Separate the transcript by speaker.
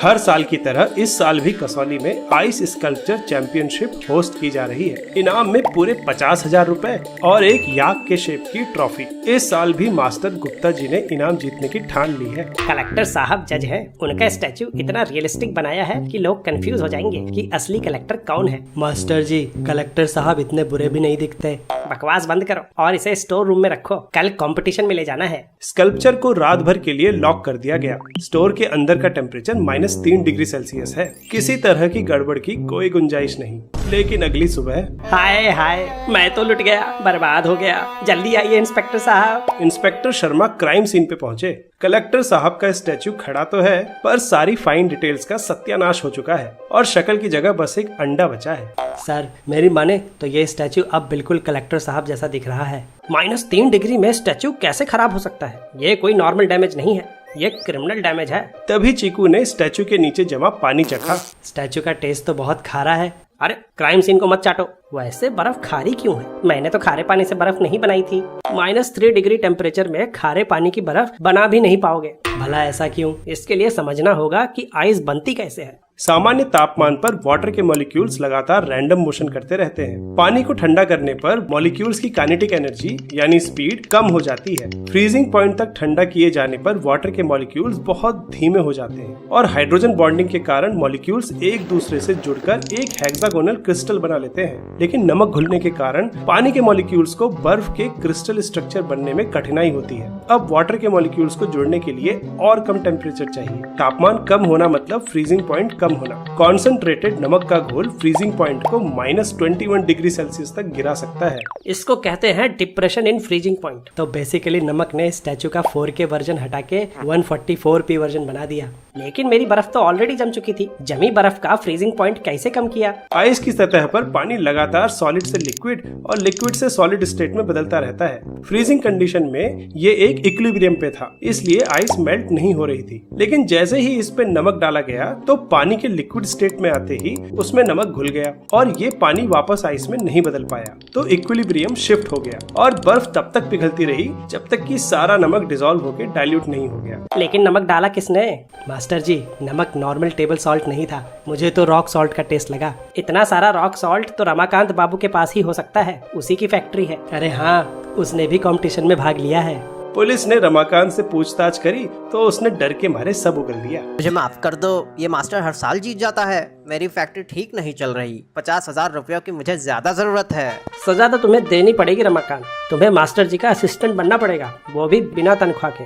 Speaker 1: हर साल की तरह इस साल भी कसौली में आइस स्कल्पचर चैंपियनशिप होस्ट की जा रही है। इनाम में पूरे 50,000 रुपए और एक याक के शेप की ट्रॉफी। इस साल भी मास्टर गुप्ता जी ने इनाम जीतने की ठान ली है।
Speaker 2: कलेक्टर साहब जज है, उनका स्टैचू इतना रियलिस्टिक बनाया है कि लोग कंफ्यूज हो जाएंगे कि असली कलेक्टर कौन है।
Speaker 3: मास्टर जी, कलेक्टर साहब इतने बुरे भी नहीं दिखते।
Speaker 2: बकवास बंद करो और इसे स्टोर रूम में रखो, कल कंपटीशन में ले जाना है।
Speaker 1: स्कल्पचर को रात भर के लिए लॉक कर दिया गया। स्टोर के अंदर का टेम्परेचर -3 डिग्री सेल्सियस है। किसी तरह की गड़बड़ की कोई गुंजाइश नहीं। लेकिन अगली सुबह
Speaker 2: हाय हाय, मैं तो लुट गया, बर्बाद हो गया। जल्दी आइए इंस्पेक्टर साहब।
Speaker 1: इंस्पेक्टर शर्मा क्राइम सीन पे पहुंचे। कलेक्टर साहब का स्टैचू खड़ा तो है, पर सारी फाइन डिटेल्स का सत्यानाश हो चुका है और शक्ल की जगह बस एक अंडा बचा है।
Speaker 3: सर, मेरी माने तो ये स्टैचू अब बिल्कुल कलेक्टर साहब जैसा दिख रहा है।
Speaker 2: -3 डिग्री में स्टैचू कैसे खराब हो सकता है? ये कोई नॉर्मल डैमेज नहीं है, ये क्रिमिनल डैमेज है।
Speaker 1: तभी चीकू ने स्टैचू के नीचे जमा पानी चखा।
Speaker 3: स्टैचू का टेस्ट तो बहुत खारा है।
Speaker 2: अरे क्राइम सीन को मत चाटो। वैसे बर्फ खारी क्यों है? मैंने तो खारे पानी से बर्फ नहीं बनाई थी। -3 डिग्री टेम्परेचर में खारे पानी की बर्फ बना भी नहीं पाओगे।
Speaker 3: भला ऐसा क्यों?
Speaker 2: इसके लिए समझना होगा कि आइस बनती कैसे है।
Speaker 1: सामान्य तापमान पर वाटर के मॉलिक्यूल्स लगातार रैंडम मोशन करते रहते हैं। पानी को ठंडा करने पर मॉलिक्यूल्स की काइनेटिक एनर्जी यानी स्पीड कम हो जाती है। फ्रीजिंग पॉइंट तक ठंडा किए जाने पर वाटर के मॉलिक्यूल्स बहुत धीमे हो जाते हैं और हाइड्रोजन बॉन्डिंग के कारण मॉलिक्यूल्स एक दूसरे से जुड़कर एक हेक्सागोनल क्रिस्टल बना लेते हैं। लेकिन नमक घुलने के कारण पानी के मॉलिक्यूल्स को बर्फ के क्रिस्टल स्ट्रक्चर बनने में कठिनाई होती है। अब वाटर के मॉलिक्यूल्स को जुड़ने के लिए और कम टेम्परेचर चाहिए। तापमान कम होना मतलब फ्रीजिंग पॉइंट कम होना। कॉन्सेंट्रेटेड नमक का घोल फ्रीजिंग पॉइंट को -21 डिग्री सेल्सियस तक गिरा सकता है।
Speaker 2: इसको कहते हैं डिप्रेशन इन फ्रीजिंग पॉइंट।
Speaker 3: तो बेसिकली नमक ने स्टैचू का 4K वर्जन हटा के 144p वर्जन बना दिया।
Speaker 2: लेकिन मेरी बर्फ तो ऑलरेडी जम चुकी थी। जमी बर्फ का फ्रीजिंग पॉइंट कैसे कम किया?
Speaker 1: आइस की सतह पर पानी लगातार सॉलिड से लिक्विड और लिक्विड से सॉलिड स्टेट में बदलता रहता है। फ्रीजिंग कंडीशन में ये एक इक्विलिब्रियम पे था, इसलिए आइस मेल्ट नहीं हो रही थी। लेकिन जैसे ही इस पे नमक डाला गया तो पानी के लिक्विड स्टेट में आते ही उसमें नमक घुल गया और ये पानी वापस आइस में नहीं बदल पाया। तो इक्विलिब्रियम शिफ्ट हो गया और बर्फ तब तक पिघलती रही जब तक कि सारा नमक डिसॉल्व होकर डाइल्यूट नहीं हो गया।
Speaker 2: लेकिन नमक डाला किसने?
Speaker 3: मास्टर जी, नमक नॉर्मल टेबल सॉल्ट नहीं था, मुझे तो रॉक सॉल्ट का टेस्ट लगा।
Speaker 2: इतना सारा रॉक सॉल्ट तो रमाकांत बाबू के पास ही हो सकता है, उसी की फैक्ट्री है।
Speaker 3: अरे हाँ, उसने भी कंपटीशन में भाग लिया है।
Speaker 1: पुलिस ने रमाकांत से पूछताछ करी तो उसने डर के मारे सब उगल दिया।
Speaker 4: मुझे माफ कर दो, ये मास्टर हर साल जीत जाता है। मेरी फैक्ट्री ठीक नहीं चल रही। 50,000 रुपयों की मुझे ज्यादा जरूरत है।
Speaker 2: सजा तो तुम्हें देनी पड़ेगी रमाकांत। तुम्हें मास्टर जी का असिस्टेंट बनना पड़ेगा, वो भी बिना तनख्वाह के।